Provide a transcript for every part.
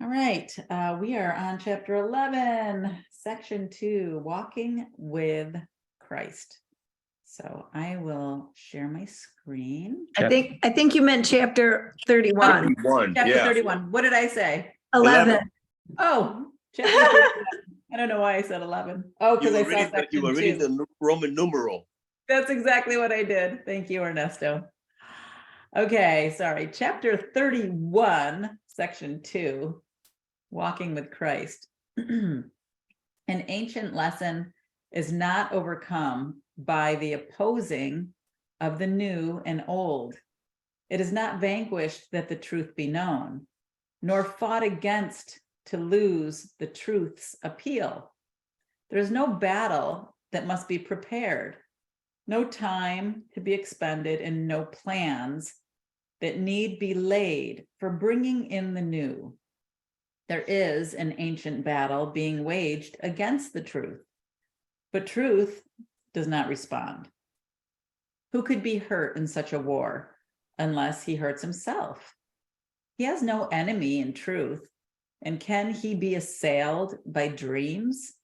All right, we are on chapter 11, section 2, walking with Christ. So I will share my screen. I think you meant chapter 31. Chapter 31. What did I say? 11. Oh, chapter 31. I don't know why I said 11. Oh, because I saw section you were reading 2. the Roman numeral. That's exactly what I did. Thank you, Ernesto. Okay, sorry. Chapter 31, section 2, walking with Christ. An ancient lesson is not overcome by the opposing of the new and old. It is not vanquished that the truth be known, nor fought against to lose the truth's appeal. There is no battle that must be prepared, no time to be expended, and no plans that need be laid for bringing in the new. There is an ancient battle being waged against the truth, but truth does not respond. Who could be hurt in such a war unless he hurts himself? He has no enemy in truth, and can he be assailed by dreams?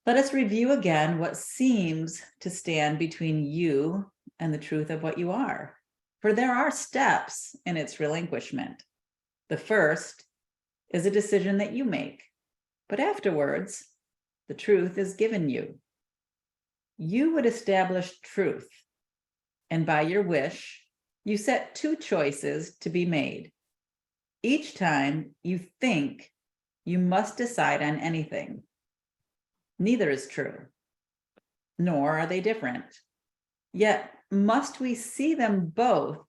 Let us review again what seems to stand between you and the truth of what you are, for there are steps in its relinquishment. The first is a decision that you make, but afterwards, the truth is given you. You would establish truth, and by your wish, you set two choices to be made. Each time you think you must decide on anything. Neither is true, nor are they different. Yet must we see them both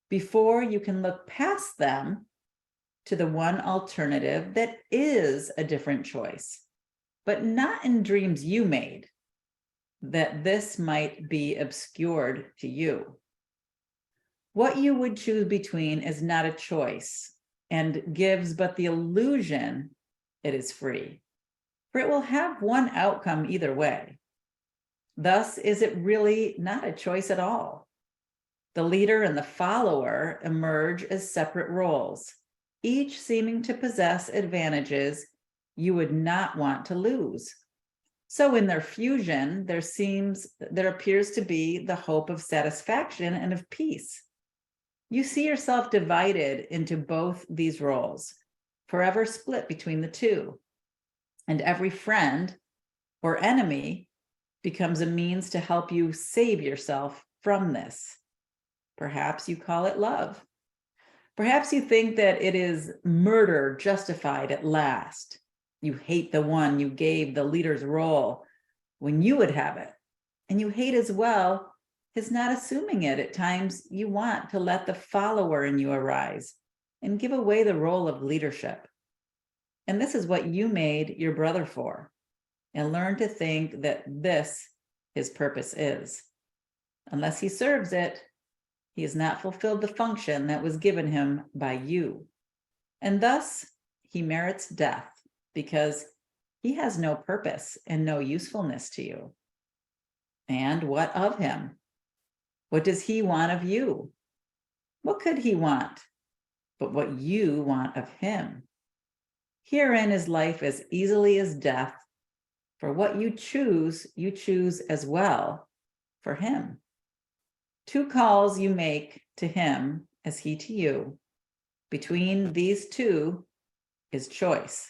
before you can look past them to the one alternative that is a different choice, but not in dreams you made, that this might be obscured to you. What you would choose between is not a choice and gives but the illusion it is free, for it will have one outcome either way. Thus is it really not a choice at all. The leader and the follower emerge as separate roles, each seeming to possess advantages you would not want to lose. So in their fusion, there appears to be the hope of satisfaction and of peace. You see yourself divided into both these roles, forever split between the two. And every friend or enemy becomes a means to help you save yourself from this. Perhaps you call it love. Perhaps you think that it is murder justified at last. You hate the one you gave the leader's role when you would have it. And you hate as well his not assuming it. At times you want to let the follower in you arise and give away the role of leadership. And this is what you made your brother for, and learn to think that this his purpose is. Unless he serves it, he has not fulfilled the function that was given him by you. And thus he merits death, because he has no purpose and no usefulness to you. And what of him? What does he want of you? What could he want but what you want of him? Herein is life as easily as death, for what you choose as well for him. Two calls you make to him as he to you. Between these two is choice,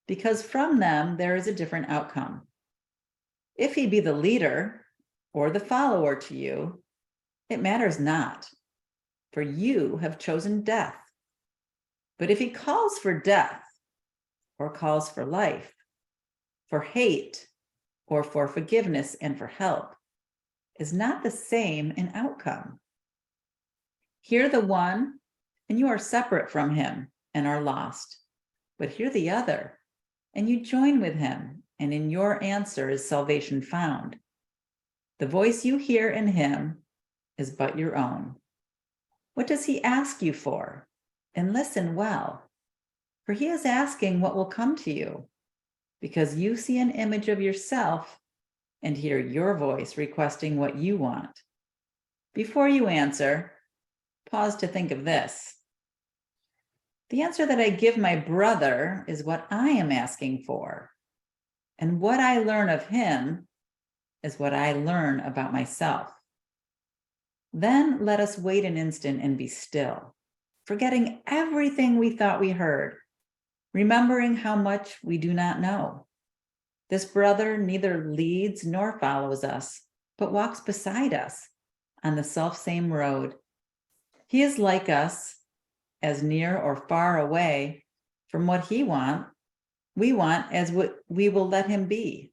because from them there is a different outcome. If he be the leader or the follower to you, it matters not, for you have chosen death. But if he calls for death, or calls for life, for hate, or for forgiveness and for help, is not the same in outcome. Hear the one, and you are separate from him and are lost. But hear the other, and you join with him, and in your answer is salvation found. The voice you hear in him is but your own. What does he ask you for? And listen well, for he is asking what will come to you, because you see an image of yourself and hear your voice requesting what you want. Before you answer, pause to think of this. The answer that I give my brother is what I am asking for. And what I learn of him is what I learn about myself. Then let us wait an instant and be still, forgetting everything we thought we heard, remembering how much we do not know. This brother neither leads nor follows us, but walks beside us on the selfsame road. He is like us, as near or far away from what we want as what we will let him be.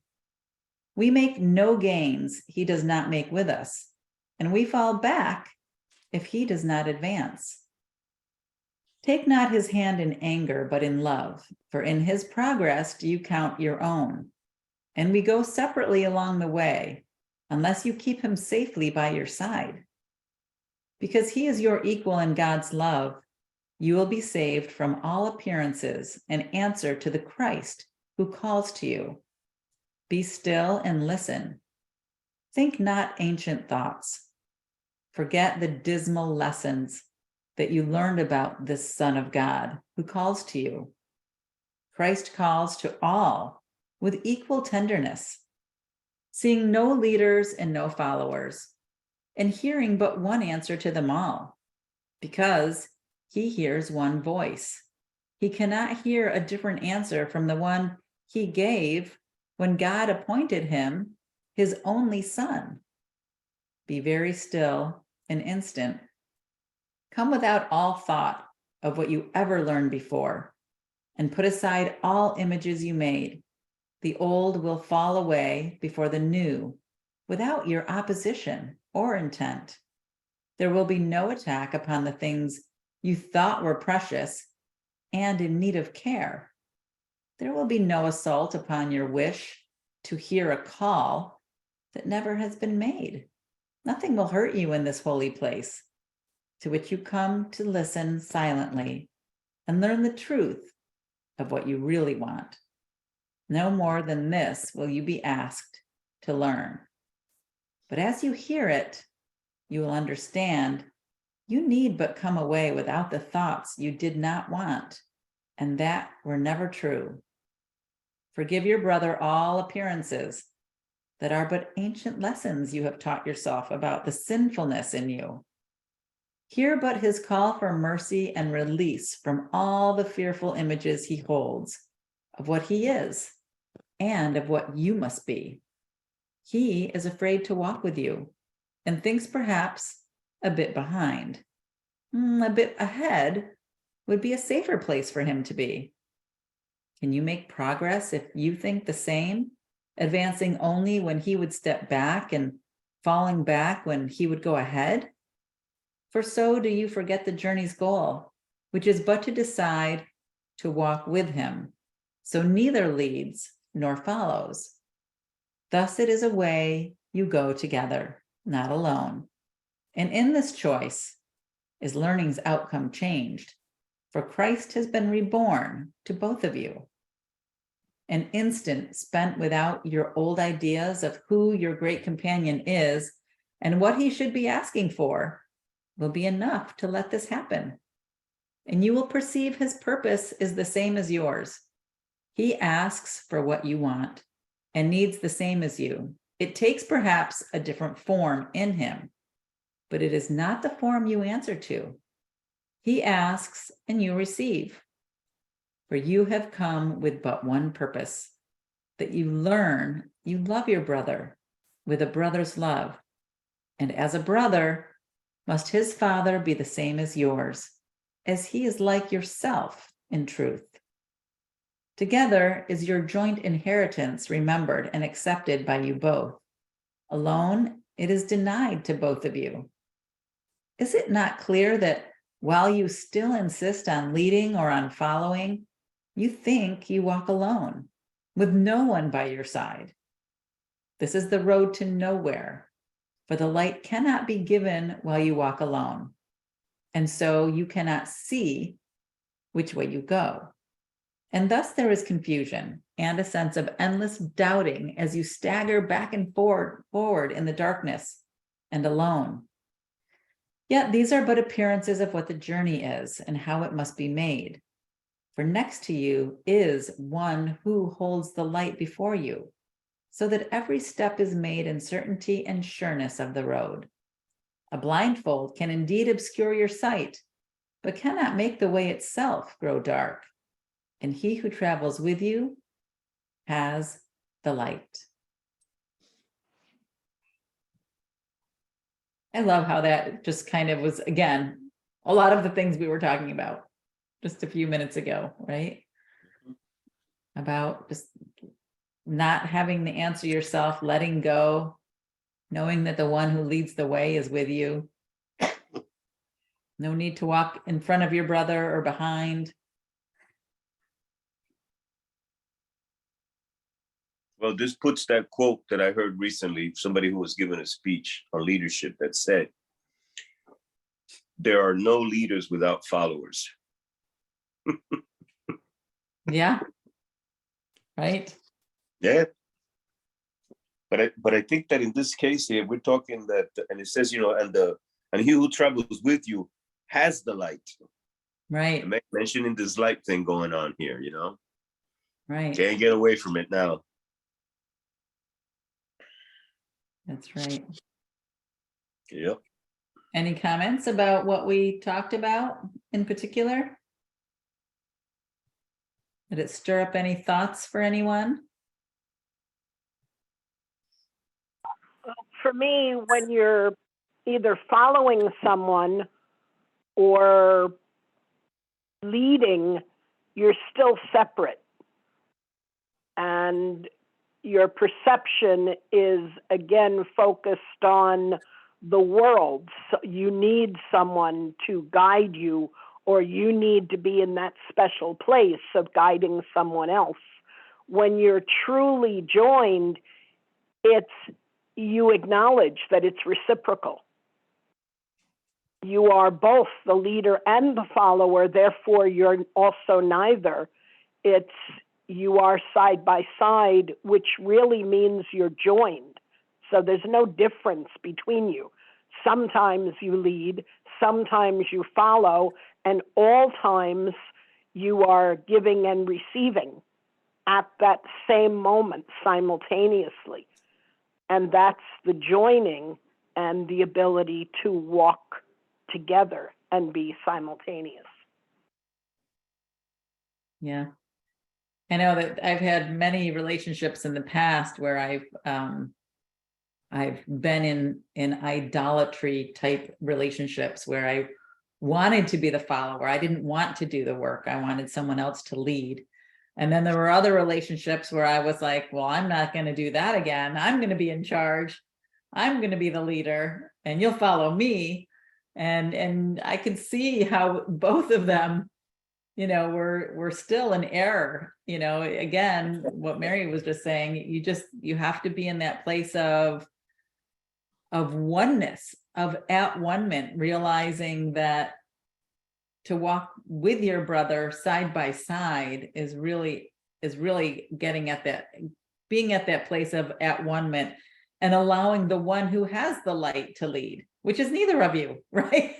We make no gains he does not make with us, and we fall back if he does not advance. Take not his hand in anger, but in love, for in his progress do you count your own. And we go separately along the way, unless you keep him safely by your side. Because he is your equal in God's love, you will be saved from all appearances and answer to the Christ who calls to you. Be still and listen. Think not ancient thoughts. Forget the dismal lessons that you learned about this Son of God who calls to you. Christ calls to all with equal tenderness, seeing no leaders and no followers, and hearing but one answer to them all, because he hears one voice. He cannot hear a different answer from the one he gave when God appointed him his only Son. Be very still an instant. Come without all thought of what you ever learned before, and put aside all images you made. The old will fall away before the new, without your opposition or intent. There will be no attack upon the things you thought were precious and in need of care. There will be no assault upon your wish to hear a call that never has been made. Nothing will hurt you in this holy place, to which you come to listen silently and learn the truth of what you really want. No more than this will you be asked to learn. But as you hear it, you will understand you need but come away without the thoughts you did not want and that were never true. Forgive your brother all appearances that are but ancient lessons you have taught yourself about the sinfulness in you. Hear but his call for mercy and release from all the fearful images he holds of what he is and of what you must be. He is afraid to walk with you and thinks perhaps a bit behind. A bit ahead would be a safer place for him to be. Can you make progress if you think the same, advancing only when he would step back and falling back when he would go ahead? For so do you forget the journey's goal, which is but to decide to walk with him. So neither leads nor follows. Thus it is a way you go together, not alone. And in this choice is learning's outcome changed, for Christ has been reborn to both of you. An instant spent without your old ideas of who your great companion is and what he should be asking for will be enough to let this happen. And you will perceive his purpose is the same as yours. He asks for what you want and needs the same as you. It takes perhaps a different form in him, but it is not the form you answer to. He asks and you receive. For you have come with but one purpose, that you learn you love your brother with a brother's love. And as a brother, must his father be the same as yours, as he is like yourself in truth. Together is your joint inheritance remembered and accepted by you both. Alone, it is denied to both of you. Is it not clear that while you still insist on leading or on following, you think you walk alone, with no one by your side? This is the road to nowhere, for the light cannot be given while you walk alone, and so you cannot see which way you go. And thus there is confusion and a sense of endless doubting as you stagger back and forward in the darkness and alone. Yet these are but appearances of what the journey is and how it must be made. For next to you is one who holds the light before you, so that every step is made in certainty and sureness of the road. A blindfold can indeed obscure your sight, but cannot make the way itself grow dark. And he who travels with you has the light. I love how that just kind of was, again, a lot of the things we were talking about just a few minutes ago, right? About just not having to answer yourself, letting go, knowing that the one who leads the way is with you. No need to walk in front of your brother or behind. Well, this puts that quote that I heard recently, somebody who was giving a speech on leadership that said, there are no leaders without followers. Yeah. Right. Yeah. But I think that in this case here, we're talking that, and it says, and he who travels with you has the light. Right. Mentioning this light thing going on here, Right. Can't get away from it now. That's right. Yep. Any comments about what we talked about in particular? Did it stir up any thoughts for anyone? For me, when you're either following someone or leading, you're still separate. And your perception is, again, focused on the world. So you need someone to guide you, or you need to be in that special place of guiding someone else. When you're truly joined, you acknowledge that it's reciprocal. You are both the leader and the follower, therefore you're also neither. You are side by side, which really means you're joined. So there's no difference between you. Sometimes you lead, sometimes you follow, and all times you are giving and receiving at that same moment simultaneously. And that's the joining and the ability to walk together and be simultaneous. Yeah. I know that I've had many relationships in the past where I've been in idolatry type relationships where I wanted to be the follower. I didn't want to do the work. I wanted someone else to lead. And then there were other relationships where I was like, well, I'm not going to do that again. I'm going to be in charge. I'm going to be the leader and you'll follow me. And I could see how both of them, we're still in error. Again, what Mary was just saying, you have to be in that place of oneness, of at one-ment, realizing that to walk with your brother side by side is really getting at that, being at that place of at one-ment and allowing the one who has the light to lead, which is neither of you, right?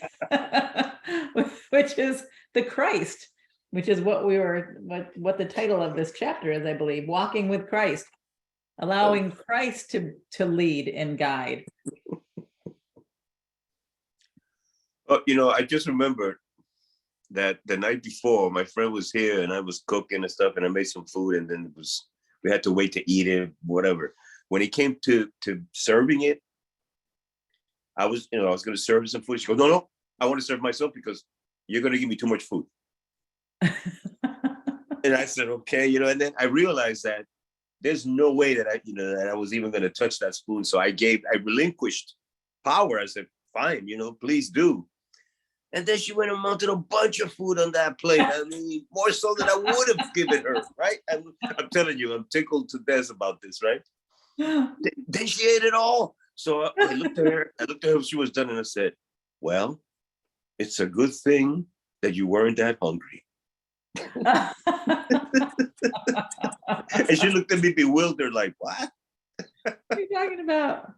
Which is the Christ, which is what the title of this chapter is, I believe, walking with Christ, allowing Christ to lead and guide. Well, I just remembered that the night before my friend was here and I was cooking and stuff and I made some food and then we had to wait to eat it, whatever. When it came to serving it, I was going to serve some food. She goes, no, I want to serve myself because you're going to give me too much food. And I said, okay, and then I realized that there's no way that I was even going to touch that spoon. So I relinquished power. I said, fine, please do. And then she went and mounted a bunch of food on that plate. I mean, more so than I would have given her, right? I'm telling you, I'm tickled to death about this, right? Then she ate it all. So I looked at her when she was done and I said, well, it's a good thing that you weren't that hungry. And she looked at me bewildered, like, what? What are you talking about?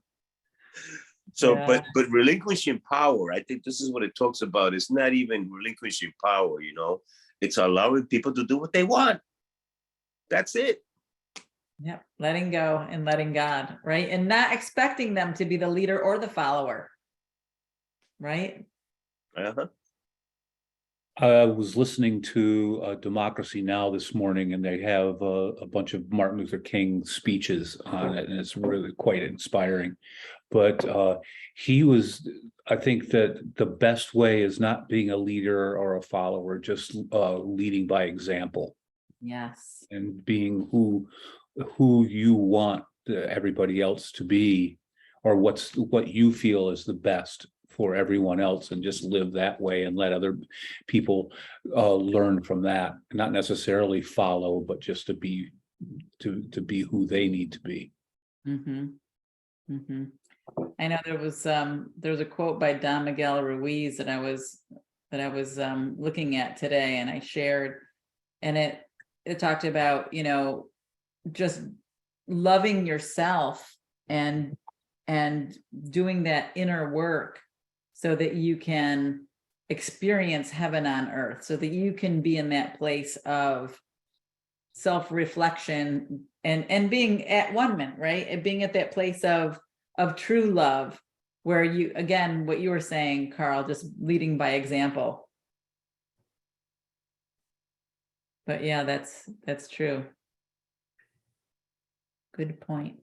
So, Yeah. but relinquishing power, I think this is what it talks about. It's not even relinquishing power, It's allowing people to do what they want. That's it. Yep, letting go and letting God, right? And not expecting them to be the leader or the follower, right? Uh-huh. I was listening to Democracy Now! This morning, and they have a bunch of Martin Luther King speeches on it, and it's really quite inspiring. But I think that the best way is not being a leader or a follower, just leading by example Yes. and being who you want everybody else to be, or what you feel is the best for everyone else, and just live that way and let other people learn from that, not necessarily follow, but just to be who they need to be. Mm-hmm. Mm-hmm. I know there was a quote by Don Miguel Ruiz that I was looking at today, and I shared, and it talked about, just loving yourself and doing that inner work so that you can experience heaven on earth, so that you can be in that place of self-reflection and being at one, right? And being at that place of true love, where you, again, what you were saying, Carl, just leading by example. But yeah, that's true. Good point.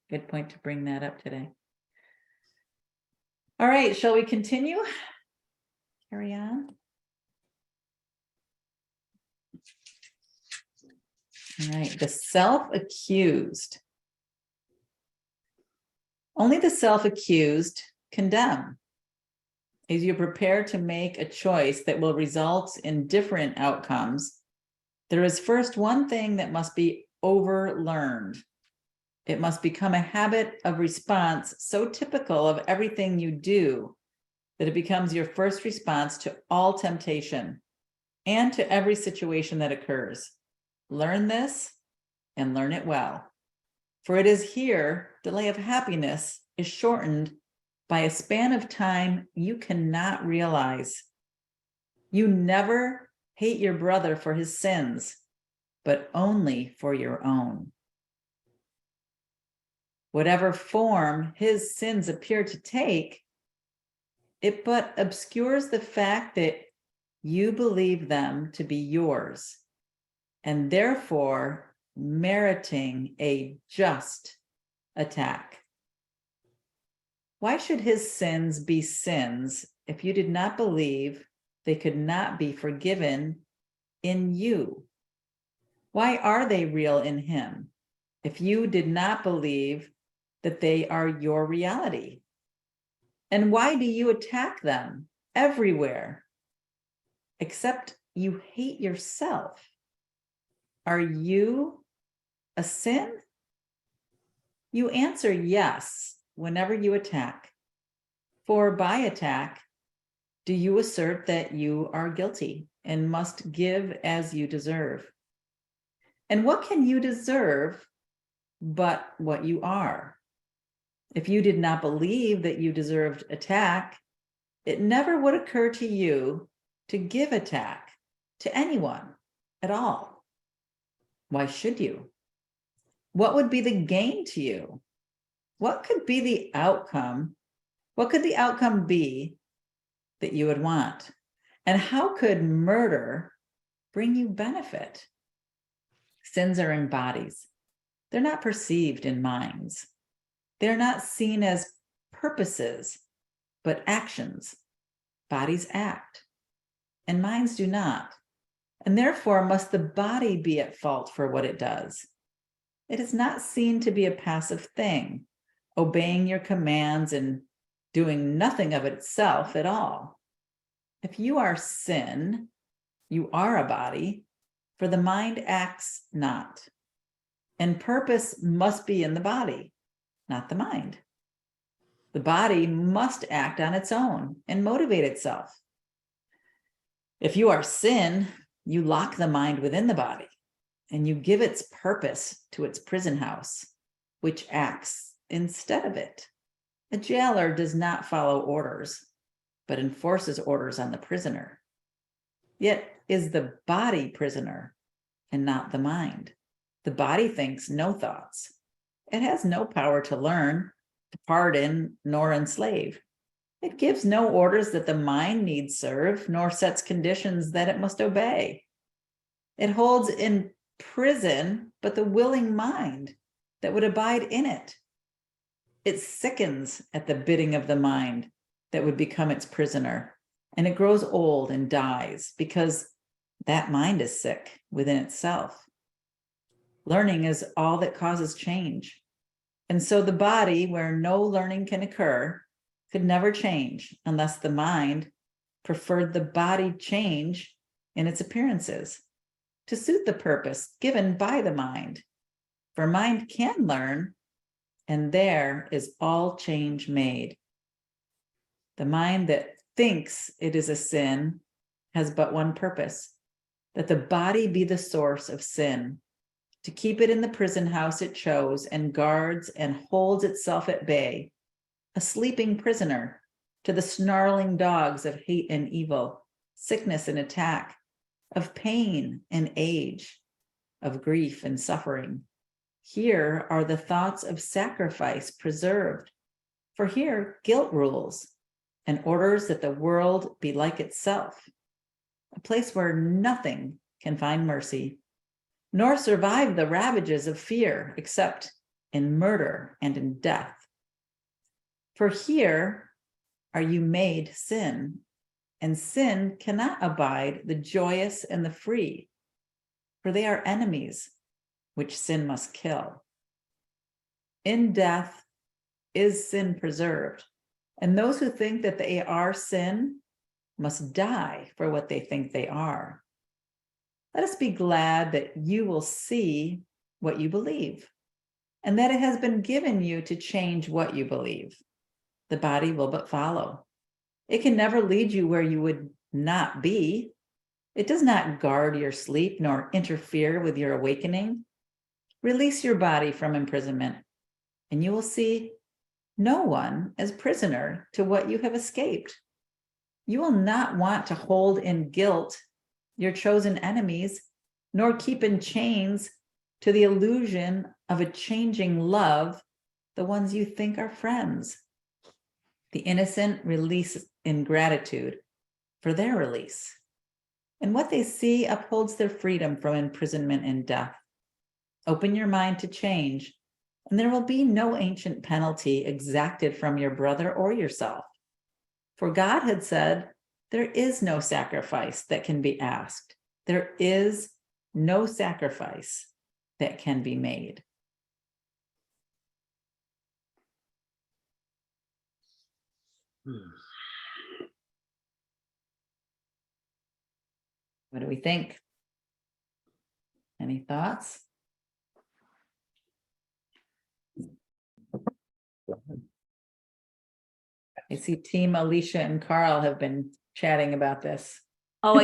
Good point to bring that up today. All right, shall we continue? Carry on. All right, the self-accused. Only the self-accused condemn. As you prepare to make a choice that will result in different outcomes, there is first one thing that must be overlearned. It must become a habit of response so typical of everything you do that it becomes your first response to all temptation and to every situation that occurs. Learn this and learn it well. For it is here delay of happiness is shortened by a span of time you cannot realize. You never hate your brother for his sins, but only for your own. Whatever form his sins appear to take, it but obscures the fact that you believe them to be yours, and therefore meriting a just attack. Why should his sins be sins if you did not believe they could not be forgiven in you? Why are they real in him if you did not believe that they are your reality? And why do you attack them everywhere, except you hate yourself? Are you a sin? You answer yes whenever you attack. For by attack, do you assert that you are guilty and must give as you deserve? And what can you deserve but what you are? If you did not believe that you deserved attack, it never would occur to you to give attack to anyone at all. Why should you? What would be the gain to you? What could be the outcome? What could the outcome be that you would want? And how could murder bring you benefit? Sins are in bodies. They're not perceived in minds. They're not seen as purposes, but actions. Bodies act, and minds do not. And therefore must the body be at fault for what it does. It is not seen to be a passive thing, obeying your commands and doing nothing of itself at all. If you are sin, you are a body, for the mind acts not. And purpose must be in the body, not the mind. The body must act on its own and motivate itself. If you are sin, you lock the mind within the body and you give its purpose to its prison house, which acts instead of it. A jailer does not follow orders, but enforces orders on the prisoner. Yet is the body prisoner and not the mind. The body thinks no thoughts. It has no power to learn, to pardon, nor enslave. It gives no orders that the mind needs serve, nor sets conditions that it must obey. It holds in prison but the willing mind that would abide in it. It sickens at the bidding of the mind that would become its prisoner, and it grows old and dies because that mind is sick within itself. Learning is all that causes change. And so the body, where no learning can occur, could never change unless the mind preferred the body change in its appearances to suit the purpose given by the mind. For mind can learn, and there is all change made. The mind that thinks it is a sin has but one purpose, that the body be the source of sin, to keep it in the prison house it chose and guards and holds itself at bay, a sleeping prisoner to the snarling dogs of hate and evil, sickness and attack, of pain and age, of grief and suffering. Here are the thoughts of sacrifice preserved, for here guilt rules and orders that the world be like itself, a place where nothing can find mercy, nor survive the ravages of fear except in murder and in death. For here are you made sin, and sin cannot abide the joyous and the free, for they are enemies which sin must kill. In death is sin preserved, and those who think that they are sin must die for what they think they are. Let us be glad that you will see what you believe, and that it has been given you to change what you believe. The body will but follow. It can never lead you where you would not be. It does not guard your sleep nor interfere with your awakening. Release your body from imprisonment, and you will see no one as prisoner to what you have escaped. You will not want to hold in guilt your chosen enemies, nor keep in chains to the illusion of a changing love the ones you think are friends. The innocent release in gratitude for their release, and what they see upholds their freedom from imprisonment and death. Open your mind to change, and there will be no ancient penalty exacted from your brother or yourself. For God had said, there is no sacrifice that can be asked. There is no sacrifice that can be made. What do we think? Any thoughts? I see Team Alicia and Carl have been chatting about this. Oh,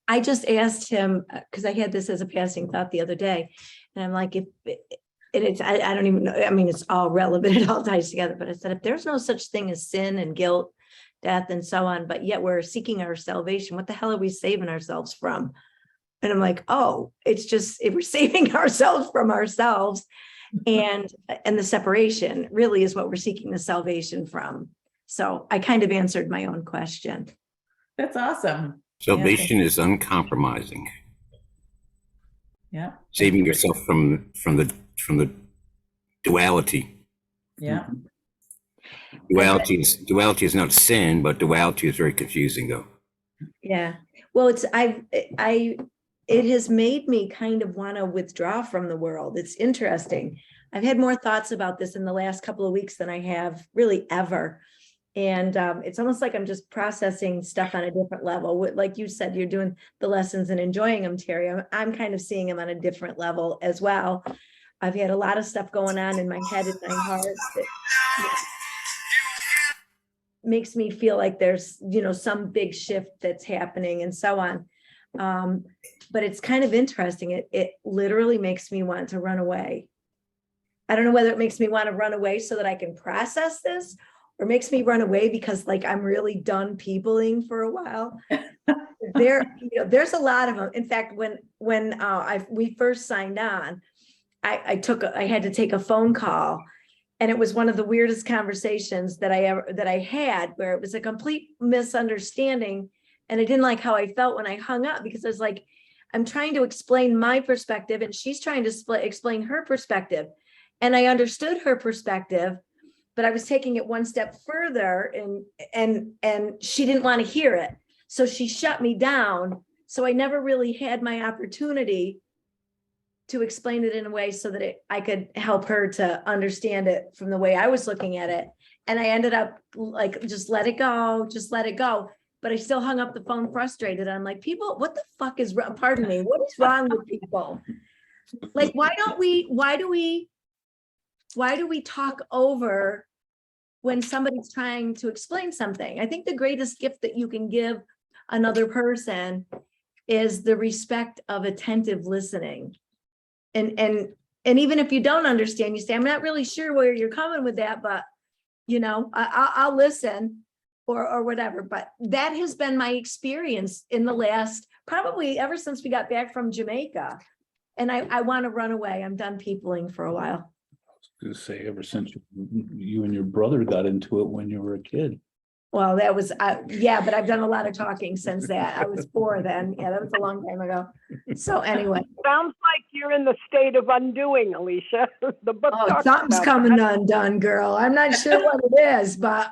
I just asked him, because I had this as a passing thought the other day, and I'm like, I don't even know, I mean, it's all relevant, it all ties together, but I said, if there's no such thing as sin and guilt, death and so on, but yet we're seeking our salvation, what the hell are we saving ourselves from? And I'm like, oh, it's just, if we're saving ourselves from ourselves, and the separation really is what we're seeking the salvation from. So I kind of answered my own question. That's awesome. Salvation is uncompromising. Yeah. Saving yourself from the duality. Yeah. Duality is not sin, but duality is very confusing, though. Yeah. Well, it has made me kind of want to withdraw from the world. It's interesting. I've had more thoughts about this in the last couple of weeks than I have really ever. And it's almost like I'm just processing stuff on a different level. Like you said, you're doing the lessons and enjoying them, Terry. I'm kind of seeing them on a different level as well. I've had a lot of stuff going on in my head and my heart that makes me feel like there's, some big shift that's happening and so on. But it's kind of interesting. It literally makes me want to run away. I don't know whether it makes me want to run away so that I can process this, or makes me run away because like I'm really done peopling for a while. there's a lot of them. In fact, when we first signed on, I had to take a phone call, and it was one of the weirdest conversations that I had, where it was a complete misunderstanding, and I didn't like how I felt when I hung up, because I was like, I'm trying to explain my perspective, and she's trying to explain her perspective, and I understood her perspective, but I was taking it one step further, and she didn't want to hear it. So she shut me down. So I never really had my opportunity to explain it in a way so that I could help her to understand it from the way I was looking at it. And I ended up like, just let it go. But I still hung up the phone frustrated. I'm like, people, what the fuck is wrong? Pardon me. What is wrong with people? Like, why do we talk over when somebody's trying to explain something? I think the greatest gift that you can give another person is the respect of attentive listening. And even if you don't understand, you say, I'm not really sure where you're coming with that, but I'll listen or whatever. But that has been my experience in the last, probably ever since we got back from Jamaica. And I want to run away. I'm done peopling for a while. To say, ever since you and your brother got into it when you were a kid. Well, that was, yeah, but I've done a lot of talking since that. I was 4 then. Yeah, that was a long time ago. So anyway. Sounds like you're in the state of undoing, Alicia. The book Oh, talks something's about coming that. undone, girl. I'm not sure what it is, but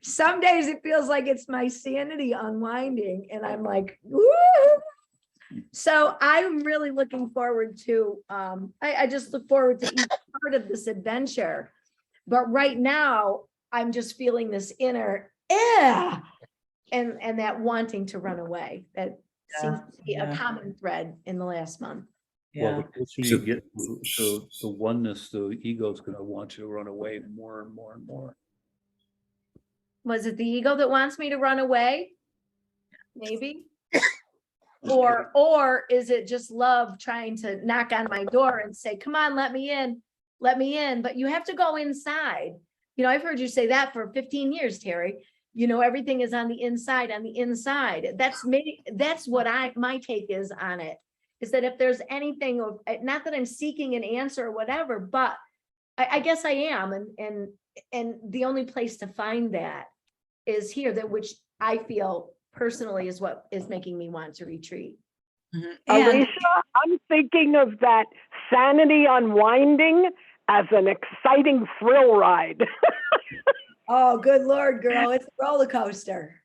some days it feels like it's my sanity unwinding, and I'm like, woo. So I'm really looking forward to, I just look forward to each part of this adventure. But right now, I'm just feeling this inner, and that wanting to run away. That seems to be a common thread in the last month. Well, Yeah. the closer you get to the oneness, the ego is going to want you to run away more and more and more. Was it the ego that wants me to run away? Maybe. Or is it just love trying to knock on my door and say, come on, let me in, but you have to go inside. I've heard you say that for 15 years, Terry. Everything is on the inside, That's what my take is on it, is that if there's anything of, not that I'm seeking an answer or whatever, but I guess I am. And the only place to find that is here, that which I feel personally is what is making me want to retreat. And Alicia, I'm thinking of that sanity unwinding as an exciting thrill ride. Oh, good Lord, girl. It's a roller coaster.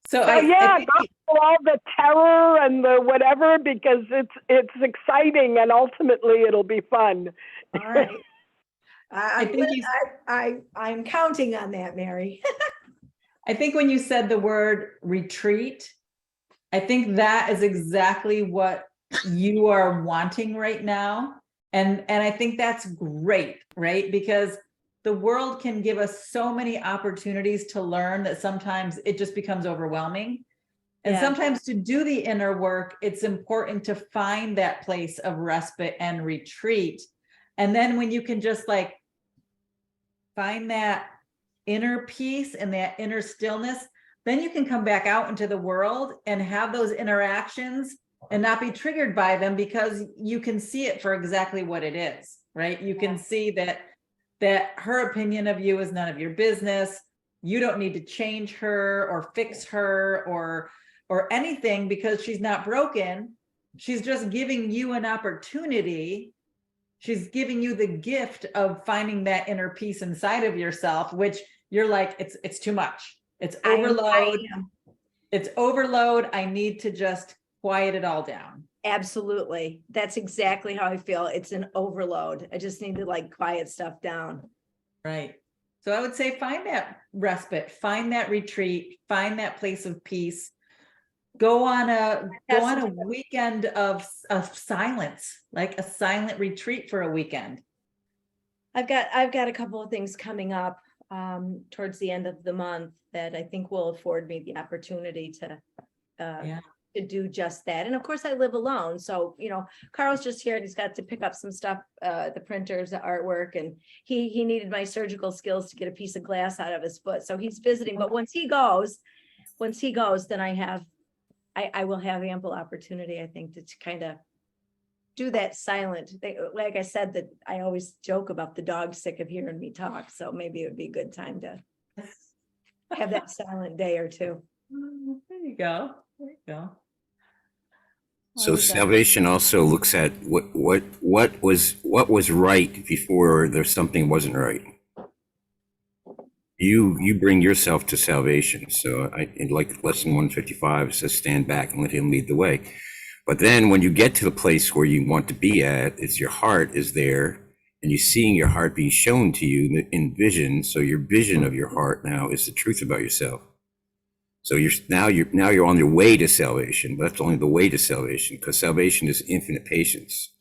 so So I yeah, think go through all the terror and the whatever, because it's exciting and ultimately it'll be fun. All right. think I'm counting on that, Mary. I think when you said the word retreat, I think that is exactly what you are wanting right now. And I think that's great, right? Because the world can give us so many opportunities to learn that sometimes it just becomes overwhelming. And Yeah. sometimes to do the inner work, it's important to find that place of respite and retreat. And then when you can just like find that inner peace and that inner stillness, then you can come back out into the world and have those interactions and not be triggered by them, because you can see it for exactly what it is, right? You can see that her opinion of you is none of your business. You don't need to change her or fix her or anything, because she's not broken. She's just giving you an opportunity. She's giving you the gift of finding that inner peace inside of yourself, which you're like, it's too much. It's overload. It's overload. I need to just quiet it all down. Absolutely. That's exactly how I feel. It's an overload. I just need to like quiet stuff down. Right. So I would say find that respite, find that retreat, find that place of peace. Go on a weekend of silence, like a silent retreat for a weekend. I've got a couple of things coming up towards the end of the month that I think will afford me the opportunity to do just that. And of course I live alone. So, Carl's just here and he's got to pick up some stuff, the printers, the artwork, and he needed my surgical skills to get a piece of glass out of his foot. So he's visiting, but once he goes, once he goes, then I will have ample opportunity, I think, to kind of do that silent thing. Like I said, that I always joke about the dog sick of hearing me talk, so maybe it would be a good time to have that silent day or two. There you go. There you go. So Well done. salvation also looks at what was right before there's something wasn't right. You bring yourself to salvation. So in like lesson 155 says, stand back and let him lead the way. But then when you get to the place where you want to be at, it's your heart is there, and you're seeing your heart being shown to you in vision. So your vision of your heart now is the truth about yourself. So you're on your way to salvation, but that's only the way to salvation, because salvation is infinite patience,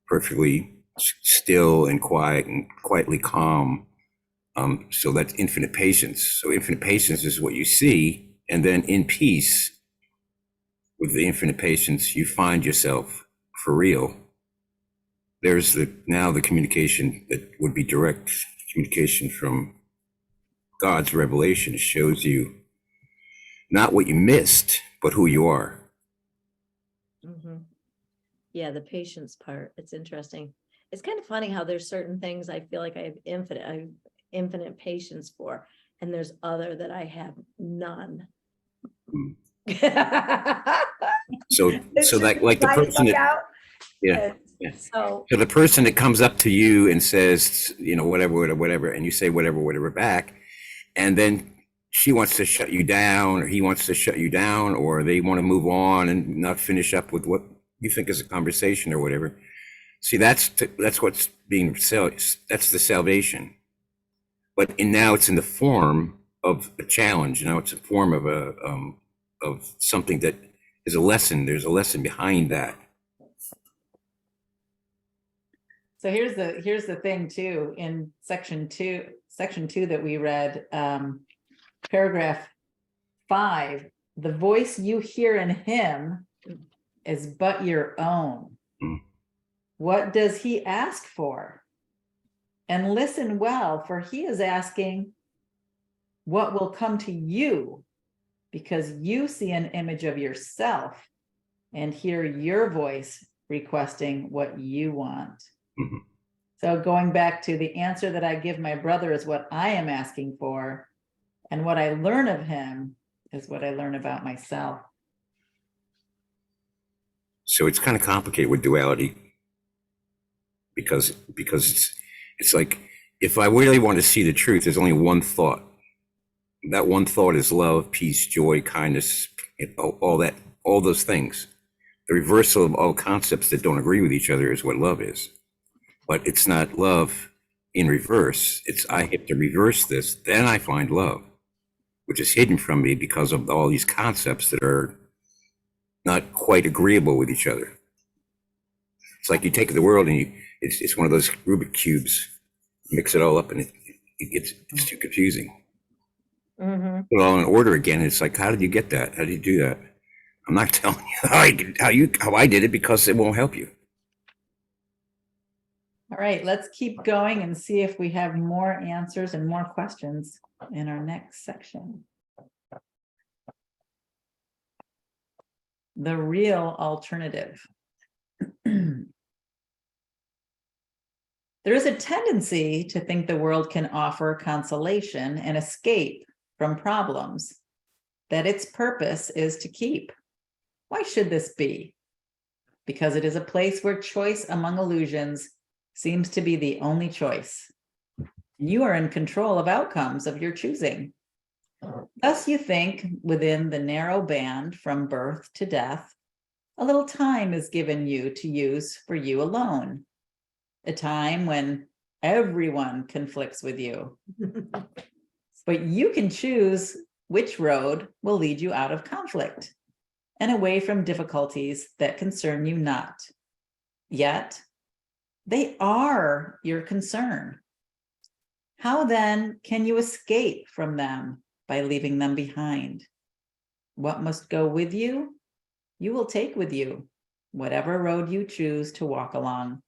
perfectly still and quiet and quietly calm. So that's infinite patience. So infinite patience is what you see, and then in peace with the infinite patience, you find yourself for real. There's now the communication that would be direct communication from God's revelation. It shows you not what you missed, but who you are. Mhm. Yeah, the patience part, it's interesting. It's kind of funny how there's certain things I feel like I have infinite patience for, and there's other that I have none. Mm. It's So just that, like the trying to person look that, out. yeah. And so, So the person that comes up to you and says, whatever, and you say whatever back, and then she wants to shut you down, or he wants to shut you down, or they want to move on and not finish up with what you think is a conversation or whatever. See, that's what's being that's the salvation. But now it's in the form of a challenge. Now it's a form of of something that is a lesson. There's a lesson behind that. So here's the thing too, in section two that we read, paragraph 5, the voice you hear in him is but your own. Mm. What does he ask for? And listen well, for he is asking what will come to you, because you see an image of yourself and hear your voice requesting what you want. Mhm. So going back to the answer that I give my brother is what I am asking for, and what I learn of him is what I learn about myself. So it's kind of complicated with duality, because it's like, if I really want to see the truth, there's only one thought. That one thought is love, peace, joy, kindness, all those things. The reversal of all concepts that don't agree with each other is what love is. But it's not love in reverse. It's, I have to reverse this, then I find love, which is hidden from me because of all these concepts that are not quite agreeable with each other. It's like you take the world and it's one of those Rubik cubes, mix it all up, and it's too confusing. mhm. Put it all in order again. It's like, how did you get that? How did you do that? I'm not telling you how I did it, because it won't help you. All right, let's keep going and see if we have more answers and more questions in our next section. The real alternative. There is a tendency to think the world can offer consolation and escape from problems, that its purpose is to keep. Why should this be? Because it is a place where choice among illusions seems to be the only choice. You are in control of outcomes of your choosing. Thus you think, within the narrow band from birth to death, a little time is given you to use for you alone. A time when everyone conflicts with you. But you can choose which road will lead you out of conflict and away from difficulties that concern you not. Yet, they are your concern. How then can you escape from them by leaving them behind? What must go with you, you will take with you, whatever road you choose to walk along.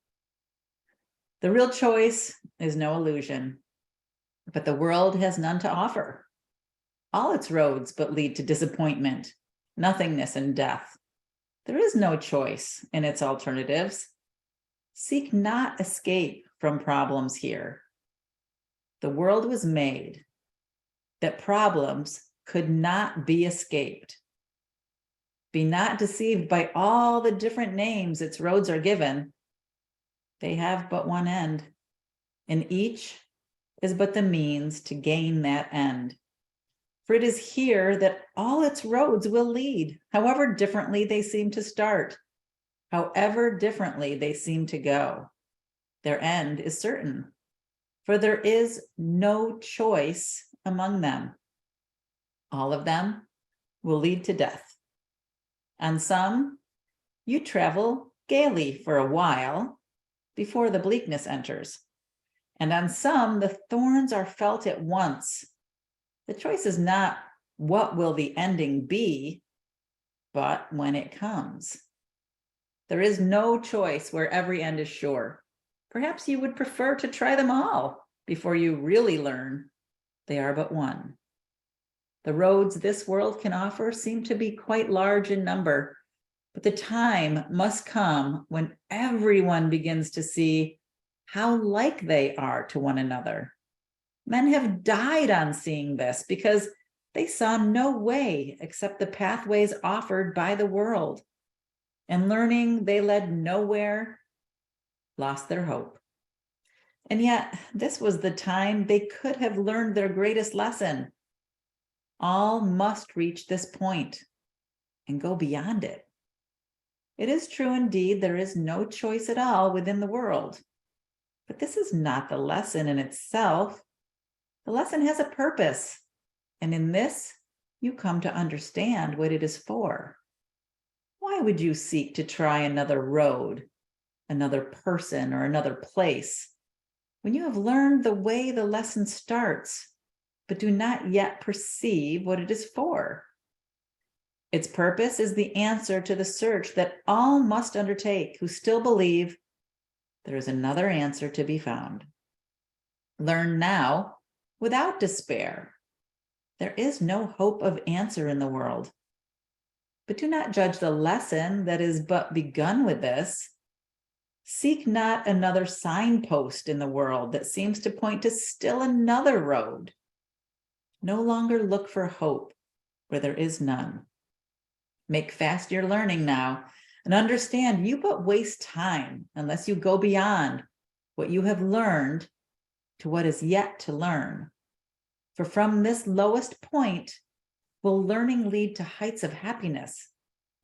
The real choice is no illusion, but the world has none to offer. all its roads but lead to disappointment, nothingness, and death. There is no choice in its alternatives. Seek not escape from problems here. The world was made that problems could not be escaped. Be not deceived by all the different names its roads are given. They have but one end, and each is but the means to gain that end. For it is here that all its roads will lead, however differently they seem to start, however differently they seem to go. Their end is certain, for there is no choice among them. All of them will lead to death. On some, you travel gaily for a while before the bleakness enters. And on some, the thorns are felt at once. The choice is not what will the ending be, but when it comes. There is no choice where every end is sure. Perhaps you would prefer to try them all before you really learn they are but one. The roads this world can offer seem to be quite large in number, but the time must come when everyone begins to see how like they are to one another. Men have died on seeing this because they saw no way except the pathways offered by the world. And learning they led nowhere, lost their hope. And yet, this was the time they could have learned their greatest lesson. All must reach this point and go beyond it. It is true indeed, there is no choice at all within the world. But this is not the lesson in itself. The lesson has a purpose, and in this, you come to understand what it is for. Why would you seek to try another road, another person, or another place when you have learned the way the lesson starts, but do not yet perceive what it is for? Its purpose is the answer to the search that all must undertake who still believe there is another answer to be found. Learn now without despair. There is no hope of answer in the world. But do not judge the lesson that is but begun with this. Seek not another signpost in the world that seems to point to still another road. No longer look for hope where there is none. Make fast your learning now and understand you but waste time unless you go beyond what you have learned to what is yet to learn. For from this lowest point will learning lead to heights of happiness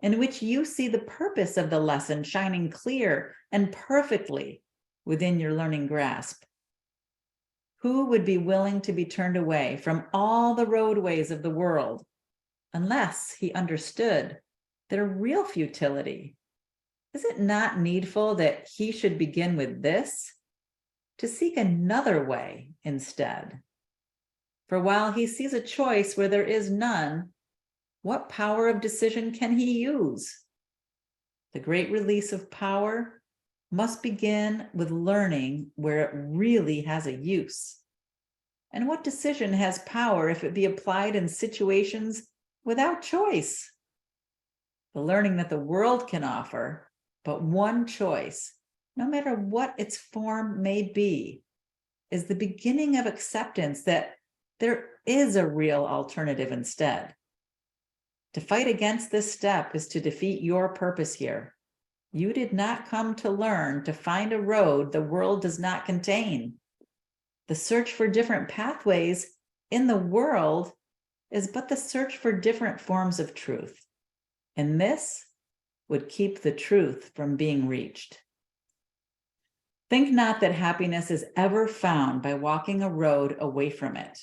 in which you see the purpose of the lesson shining clear and perfectly within your learning grasp. Who would be willing to be turned away from all the roadways of the world unless he understood their real futility? Is it not needful that he should begin with this, to seek another way instead? For while he sees a choice where there is none, what power of decision can he use? The great release of power must begin with learning where it really has a use. And what decision has power if it be applied in situations without choice? The learning that the world can offer, but one choice, no matter what its form may be, is the beginning of acceptance that there is a real alternative instead. To fight against this step is to defeat your purpose here. You did not come to learn to find a road the world does not contain. The search for different pathways in the world is but the search for different forms of truth. And this would keep the truth from being reached. Think not that happiness is ever found by walking a road away from it.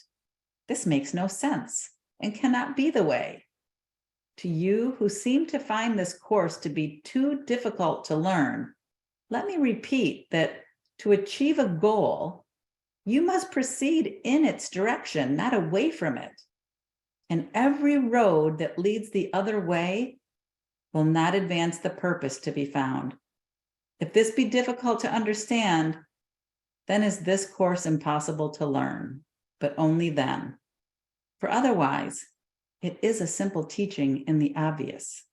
This makes no sense and cannot be the way. To you who seem to find this course to be too difficult to learn, let me repeat that to achieve a goal, you must proceed in its direction, not away from it. And every road that leads the other way will not advance the purpose to be found. If this be difficult to understand, then is this course impossible to learn, but only then. For otherwise, it is a simple teaching in the obvious.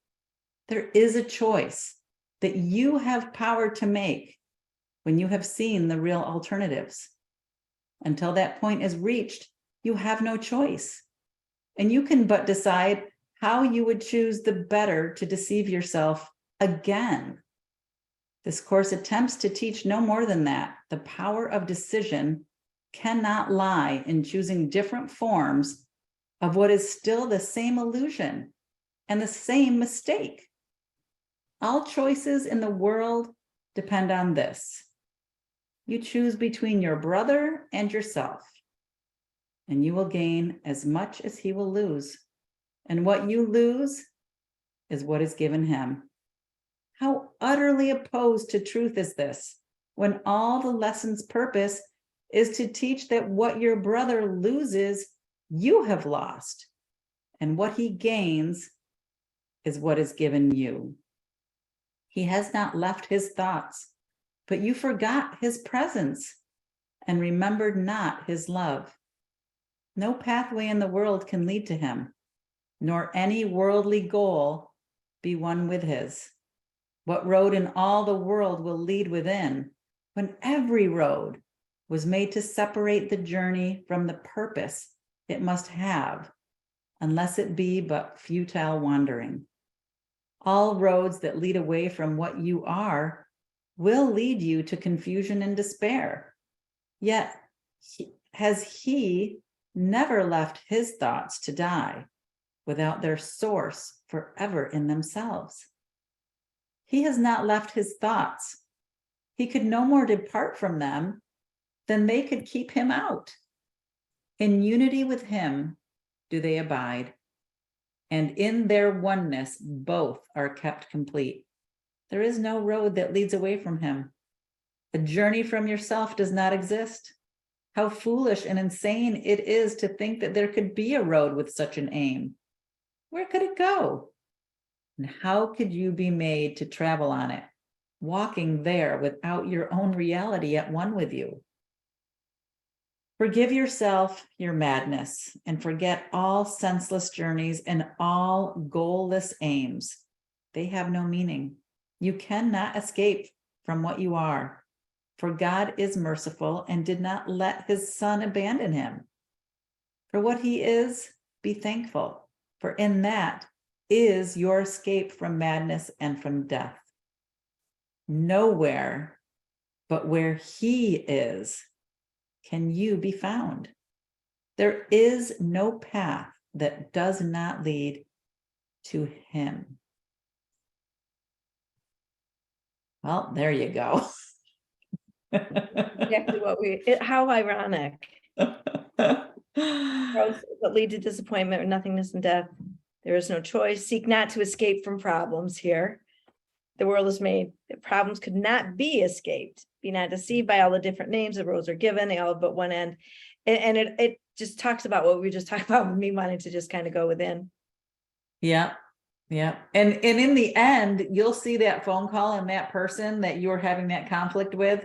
There is a choice that you have power to make when you have seen the real alternatives. Until that point is reached, you have no choice. And you can but decide how you would choose the better to deceive yourself again. This course attempts to teach no more than that. The power of decision cannot lie in choosing different forms of what is still the same illusion and the same mistake. All choices in the world depend on this. You choose between your brother and yourself, and you will gain as much as he will lose. And what you lose is what is given him. How utterly opposed to truth is this, when all the lesson's purpose is to teach that what your brother loses, you have lost, and what he gains is what is given you. He has not left his thoughts, but you forgot his presence and remembered not his love. No pathway in the world can lead to him, nor any worldly goal be one with his. What road in all the world will lead within, when every road was made to separate the journey from the purpose it must have, unless it be but futile wandering. All roads that lead away from what you are will lead you to confusion and despair. Yet has he never left his thoughts to die without their source forever in themselves. He has not left his thoughts. He could no more depart from them than they could keep him out. In unity with him do they abide, and in their oneness both are kept complete. There is no road that leads away from him. A journey from yourself does not exist. How foolish and insane it is to think that there could be a road with such an aim. Where could it go? And how could you be made to travel on it, walking there without your own reality at one with you? Forgive yourself your madness and forget all senseless journeys and all goalless aims. They have no meaning. You cannot escape from what you are, for God is merciful and did not let his Son abandon him. For what he is, be thankful, for in that is your escape from madness and from death. Nowhere but where he is can you be found. There is no path that does not lead to him. Well, there you go. Exactly what how ironic. Roads that lead to disappointment or nothingness and death. There is no choice. Seek not to escape from problems here. The world is made that problems could not be escaped. Be not deceived by all the different names the roads are given. They all have but one end. And it just talks about what we just talked about, me wanting to just kind of go within. Yeah. Yeah. And in the end, you'll see that phone call and that person that you're having that conflict with.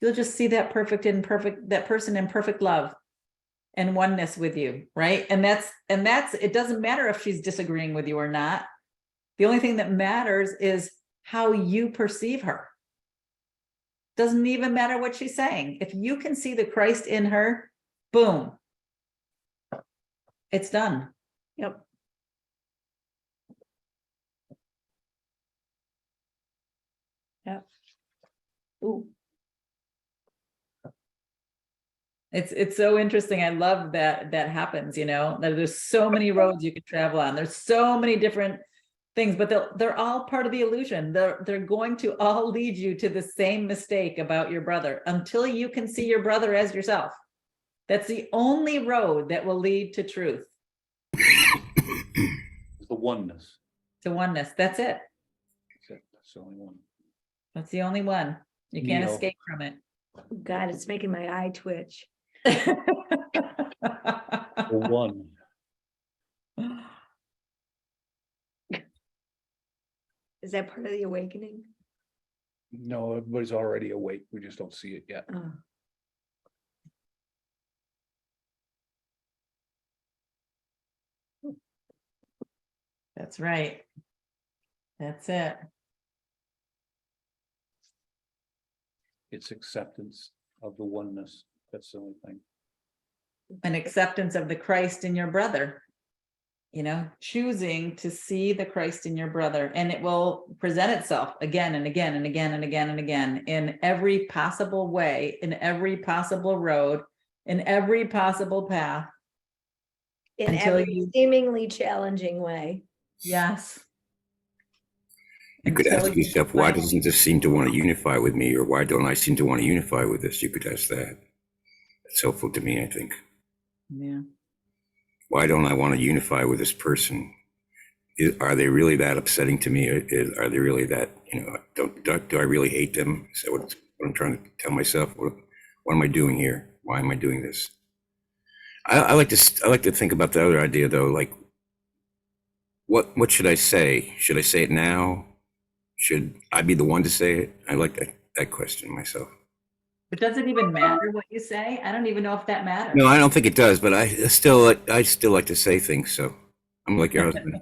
You'll just see that that person in perfect love and oneness with you, right? And that's it doesn't matter if she's disagreeing with you or not. The only thing that matters is how you perceive her. Doesn't even matter what she's saying. If you can see the Christ in her, boom, it's done. Yep. Yep. Ooh. It's so interesting. I love that happens, you know, that there's so many roads you could travel on. There's so many different things, but they're all part of the illusion. They're going to all lead you to the same mistake about your brother until you can see your brother as yourself. That's the only road that will lead to truth. The oneness. To oneness. That's it. That's the only one. That's the only one. You can't Neo. escape from it. God, it's making my eye twitch. The one. Is that part of the awakening? No, everybody's already awake. We just don't see it yet. Oh. That's right. That's it. It's acceptance of the oneness. That's the only thing. An acceptance of the Christ in your brother. You know, choosing to see the Christ in your brother, and it will present itself again and again and again and again and again in every possible way, in every possible road, in every possible path. In Until every you- seemingly challenging way. Yes. You could Until ask you yourself, why find- doesn't this seem to want to unify with me? Or why don't I seem to want to unify with this? You could ask that. It's helpful to me, I think. Yeah. Why don't I want to unify with this person? Are they really that upsetting to me? Are they really that, do I really hate them? Is that what I'm trying to tell myself? What am I doing here? Why am I doing this? I like to think about the other idea though, like what should I say? Should I say it now? Should I be the one to say it? I like that question myself. But does it even matter what you say? I don't even know if that matters. No, I don't think it does, but I still like to say things. So I'm like your husband.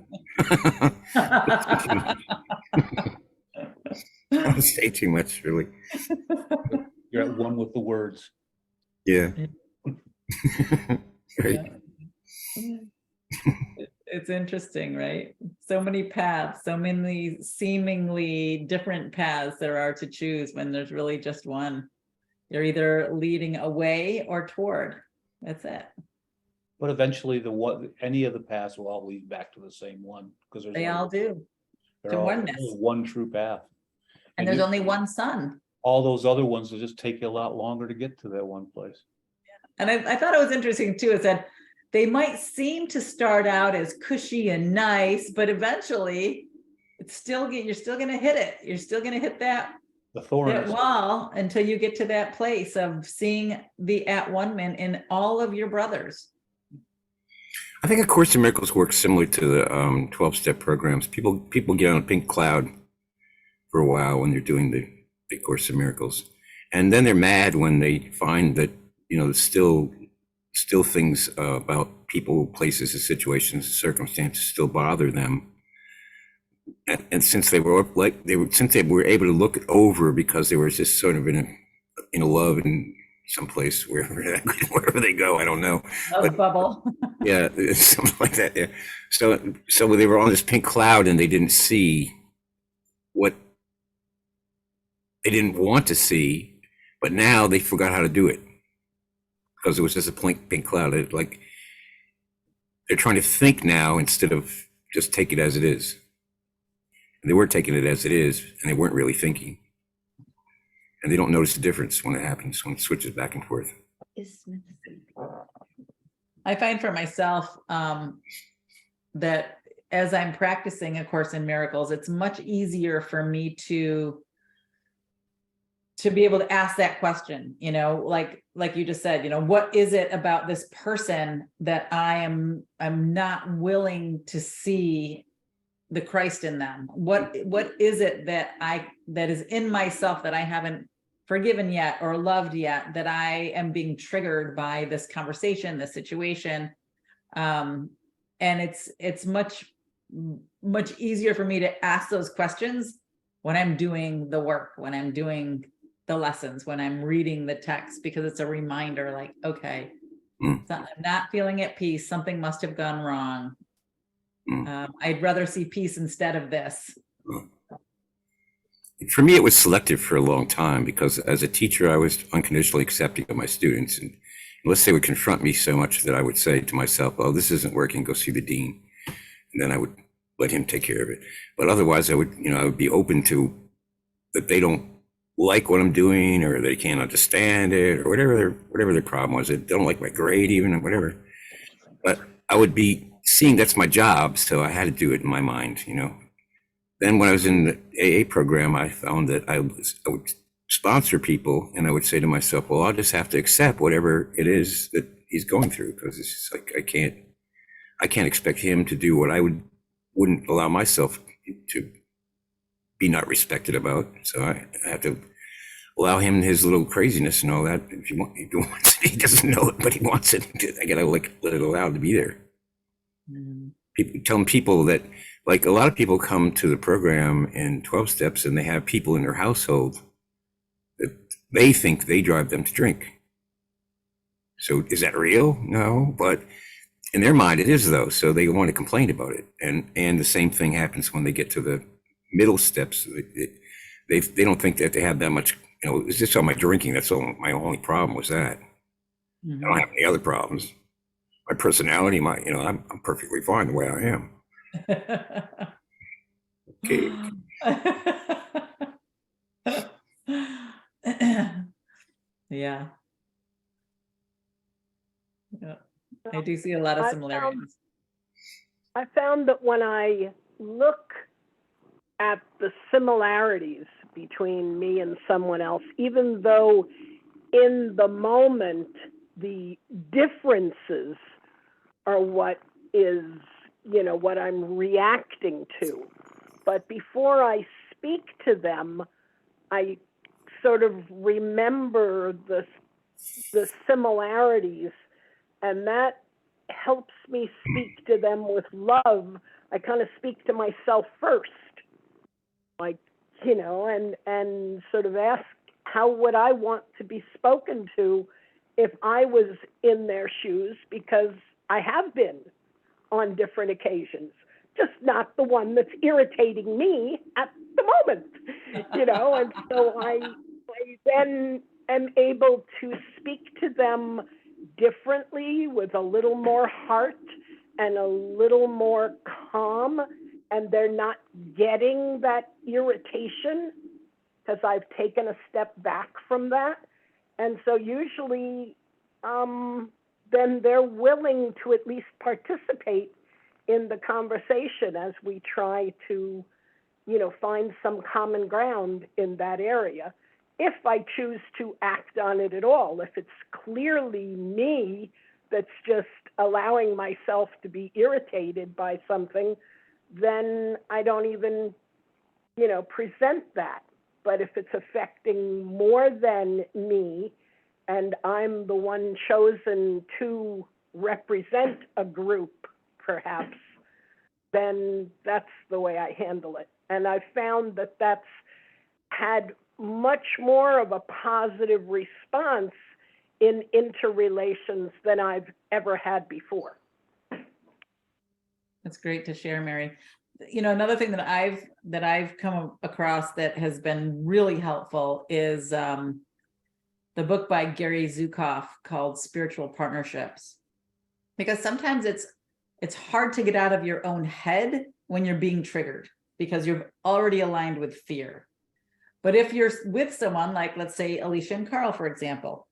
I don't say too much, really. You're at one with the words. Yeah. Right. It's interesting, right? So many paths, so many seemingly different paths there are to choose when there's really just one. You're either leading away or toward. That's it. But eventually any of the paths will all lead back to the same one, because They all do. they're to all oneness. one true path. And there's only one sun. All those other ones will just take you a lot longer to get to that one place. And I thought it was interesting too, is that they might seem to start out as cushy and nice, but eventually you're still going to hit it. You're still going to hit that The thorns. wall until you get to that place of seeing the at one man in all of your brothers. I think A Course in Miracles works similar to the 12-step programs. People get on a pink cloud for a while when they're doing the Course in Miracles, and then they're mad when they find that still things about people, places, and situations, circumstances still bother them. And since they were able to look it over because they were just sort of in a love in some place wherever they go, I don't know. Love bubble. Yeah, something like that. Yeah. So they were on this pink cloud and they didn't see what they didn't want to see, but now they forgot how to do it because it was just a pink cloud. Like they're trying to think now instead of just take it as it is. And they weren't taking it as it is, and they weren't really thinking. And they don't notice the difference when it happens, when it switches back and forth. I find for myself that as I'm practicing A Course in Miracles, it's much easier for me to be able to ask that question, like you just said, what is it about this person that I'm not willing to see the Christ in them? What is it that is in myself that I haven't forgiven yet or loved yet, that I am being triggered by this conversation, this situation? And it's much easier for me to ask those questions when I'm doing the work, when I'm doing the lessons, when I'm reading the text, because it's a reminder, like, okay, I'm not feeling at peace. Something must have gone wrong. I'd rather see peace instead of this. For me, it was selective for a long time because as a teacher, I was unconditionally accepting of my students. And unless they would confront me so much that I would say to myself, oh, this isn't working, go see the dean. And then I would let him take care of it. But otherwise, I would be open to that they don't like what I'm doing or they can't understand it or whatever their problem was. They don't like my grade even or whatever. But I would be seeing that's my job, so I had to do it in my mind, Then when I was in the AA program, I found that I would sponsor people and I would say to myself, well, I'll just have to accept whatever it is that he's going through, because it's just like I can't expect him to do what I wouldn't allow myself to be not respected about. So I have to allow him his little craziness and all that. If he wants it, he doesn't know it, but he wants it. I gotta let it allow to be there. Telling people that Like a lot of people come to the program in 12 steps and they have people in their household that they think they drive them to drink. So is that real? No, but in their mind it is though. So they want to complain about it. And the same thing happens when they get to the middle steps. They don't think that they have that much, it's just on my drinking. That's all. My only problem was that. I don't have any other problems. My personality, I'm perfectly fine the way I am. Okay. Yeah. Yeah. I do see a lot of similarities. I found that when I look at the similarities between me and someone else, even though in the moment the differences are what is, what I'm reacting to. But before I speak to them, I sort of remember the similarities, and that helps me speak to them with love. I kind of speak to myself first, like, and sort of ask, how would I want to be spoken to if I was in their shoes? Because I have been on different occasions, just not the one that's irritating me at the moment, and so I then am able to speak to them differently with a little more heart and a little more calm, and they're not getting that irritation because I've taken a step back from that. And so usually then they're willing to at least participate in the conversation as we try to, find some common ground in that area. If I choose to act on it at all, if it's clearly me that's just allowing myself to be irritated by something, then I don't even, present that. But if it's affecting more than me, and I'm the one chosen to represent a group, perhaps, then that's the way I handle it. And I found that that's had much more of a positive response in interrelations than I've ever had before. That's great to share, Mary. Another thing that I've come across that has been really helpful is the book by Gary Zukav called Spiritual Partnerships. Because sometimes it's hard to get out of your own head when you're being triggered because you're already aligned with fear. But if you're with someone like, let's say, Alicia and Carl, for example,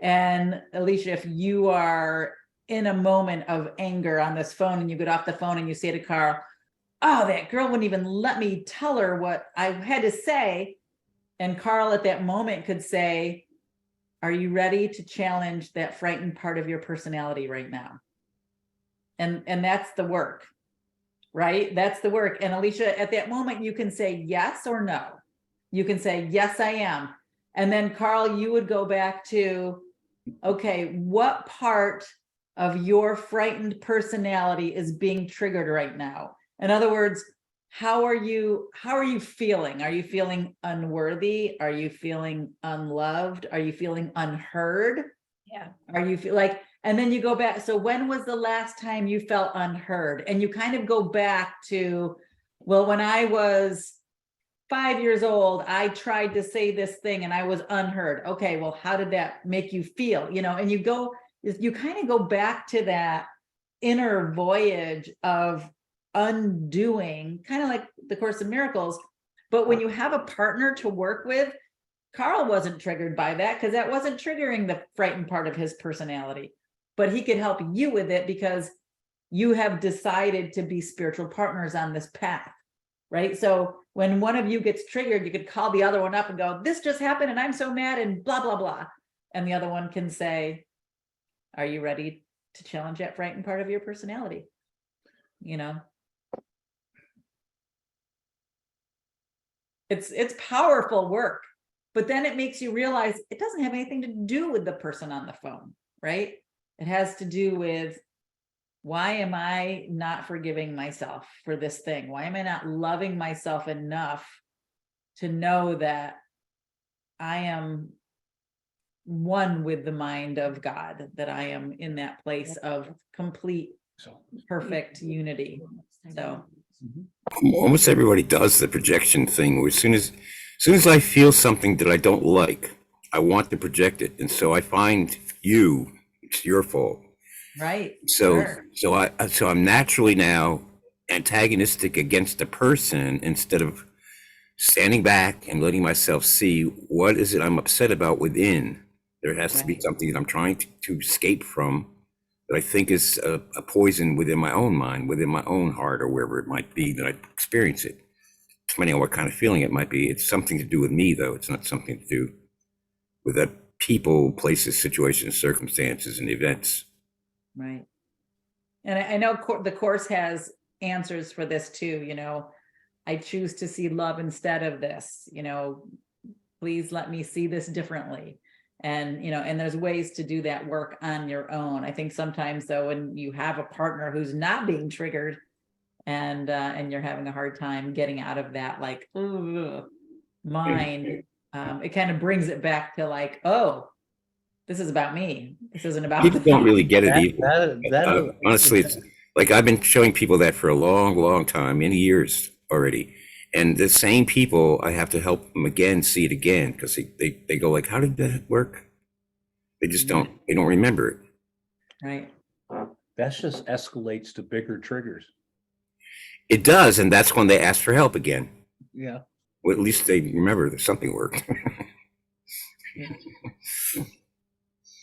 and Alicia, if you are in a moment of anger on this phone and you get off the phone and you say to Carl, oh, that girl wouldn't even let me tell her what I had to say. And Carl at that moment could say, are you ready to challenge that frightened part of your personality right now? And that's the work, right? That's the work. And Alicia, at that moment, you can say yes or no. You can say, yes, I am. And then Carl, you would go back to, okay, what part of your frightened personality is being triggered right now? In other words, how are you feeling? Are you feeling unworthy? Are you feeling unloved? Are you feeling unheard? Yeah. Are you feel like, and then you go back. So when was the last time you felt unheard? And you kind of go back to, well, when I was 5 years old, I tried to say this thing and I was unheard. Okay, well, how did that make you feel? And you kind of go back to that inner voyage of undoing, kind of like the Course in Miracles. But when you have a partner to work with, Carl wasn't triggered by that because that wasn't triggering the frightened part of his personality. But he could help you with it because you have decided to be spiritual partners on this path, right? So when one of you gets triggered, you could call the other one up and go, this just happened and I'm so mad and blah, blah, blah. And the other one can say, are you ready to challenge that frightened part of your personality? It's powerful work, but then it makes you realize it doesn't have anything to do with the person on the phone, right? It has to do with why am I not forgiving myself for this thing? Why am I not loving myself enough to know that I am one with the mind of God, that I am in that place of complete, So. perfect unity. So, Almost everybody does the projection thing. Where as soon as I feel something that I don't like, I want to project it, and so I find you. It's your fault. right. So Sure. so I'm naturally now antagonistic against the person instead of standing back and letting myself see what is it I'm upset about within. There has to be Right. something that I'm trying to escape from that I think is a poison within my own mind, within my own heart, or wherever it might be that I experience it. Depending on what kind of feeling it might be, it's something to do with me, though. It's not something to do with that people, places, situations, circumstances, and events. Right. And I know the course has answers for this too, I choose to see love instead of this, please let me see this differently. And, and there's ways to do that work on your own. I think sometimes though, when you have a partner who's not being triggered and you're having a hard time getting out of that, like, mind, it kind of brings it back to like, oh, this is about me. This isn't about People don't them. really get it either. Honestly, it's like I've been showing people that for a long, long time, many years already. And the same people, I have to help them again, see it again, because they go like, how did that work? They just don't remember it. Right. That just escalates to bigger triggers. It does, and that's when they ask for help again. Yeah. Well, at least they remember that something worked.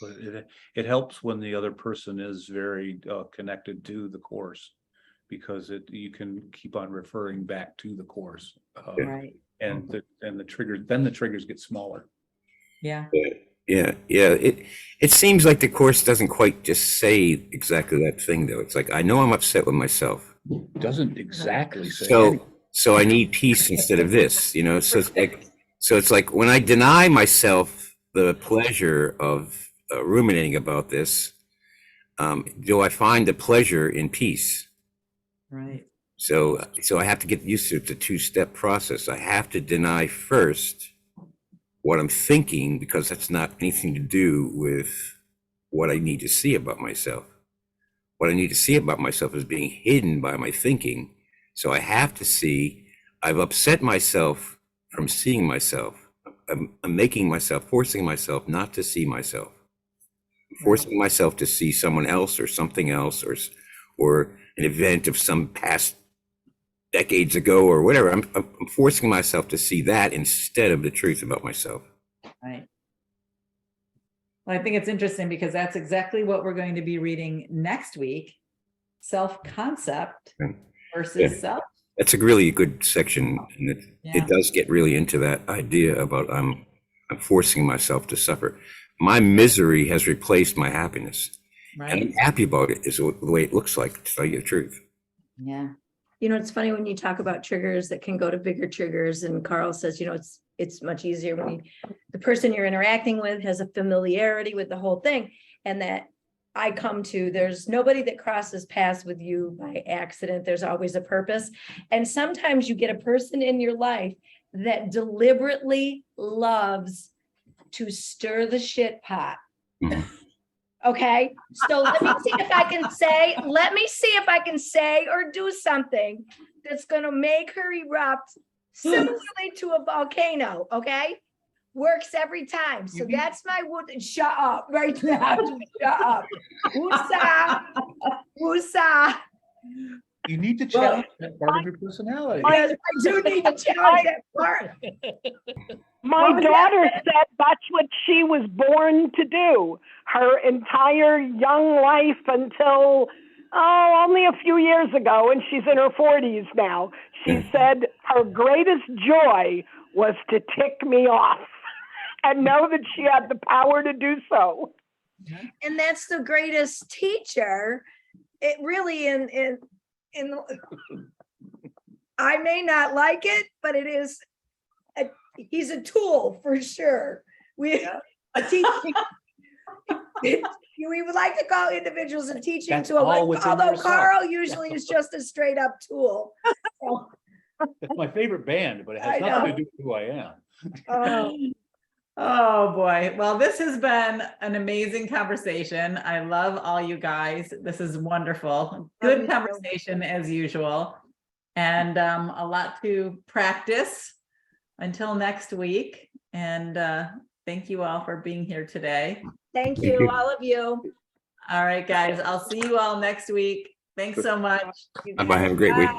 But it helps when the other person is very connected to the course, because you can keep on referring back to the course, Right. and the triggers get smaller. Yeah. Yeah. It seems like the course doesn't quite just say exactly that thing, though. It's like, I know I'm upset with myself. Doesn't exactly say anything. So I need peace instead of this, so it's like when I deny myself the pleasure of ruminating about this, do I find the pleasure in peace? Right. So I have to get used to it. It's a two-step process. I have to deny first what I'm thinking, because that's not anything to do with what I need to see about myself. What I need to see about myself is being hidden by my thinking. So I have to see I've upset myself from seeing myself. I'm forcing myself not to see myself. Forcing myself to see someone else or something else, or an event of some past decades ago or whatever. I'm forcing myself to see that instead of the truth about myself. Right. Well, I think it's interesting because that's exactly what we're going to be reading next week. Self-concept versus self. That's a really good section, and it does get really into that idea about I'm forcing myself to suffer. My misery has replaced my happiness. Right. And I'm happy about it, is the way it looks like, to tell you the truth. Yeah. It's funny when you talk about triggers that can go to bigger triggers, and Carl says, it's much easier when the person you're interacting with has a familiarity with the whole thing. And that I come to, there's nobody that crosses paths with you by accident. There's always a purpose. And sometimes you get a person in your life that deliberately loves to stir the shit pot. Mhm. Okay, so let me see if I can say or do something that's going to make her erupt similarly to a volcano. Okay, works every time. So that's my wood. Shut up right now. Shut up. Woosah. Woosah. You need to challenge that part of your personality. Yes, I do need to challenge that part. My daughter said that's what she was born to do. Her entire young life until, only a few years ago, and she's in her 40s now. She said her greatest joy was to tick me off and know that she had the power to do so. And that's the greatest teacher. It really I may not like it, but it is. He's a tool for sure. A teacher, we would like to call individuals a teaching That's tool, all within although yourself. Carl usually is just a straight up tool. So, It's my favorite band, but it I has nothing know. to do with who I am. oh, Oh, boy. Well, this has been an amazing conversation. I love all you guys. This is wonderful. Love Good you too. conversation as usual. And a lot to practice until next week. And thank you all for being here today. Thank Thank you, you. all of you. All right, guys, I'll see you all next week. Thanks so much. Bye-bye. Have a great week.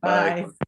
Bye. Bye.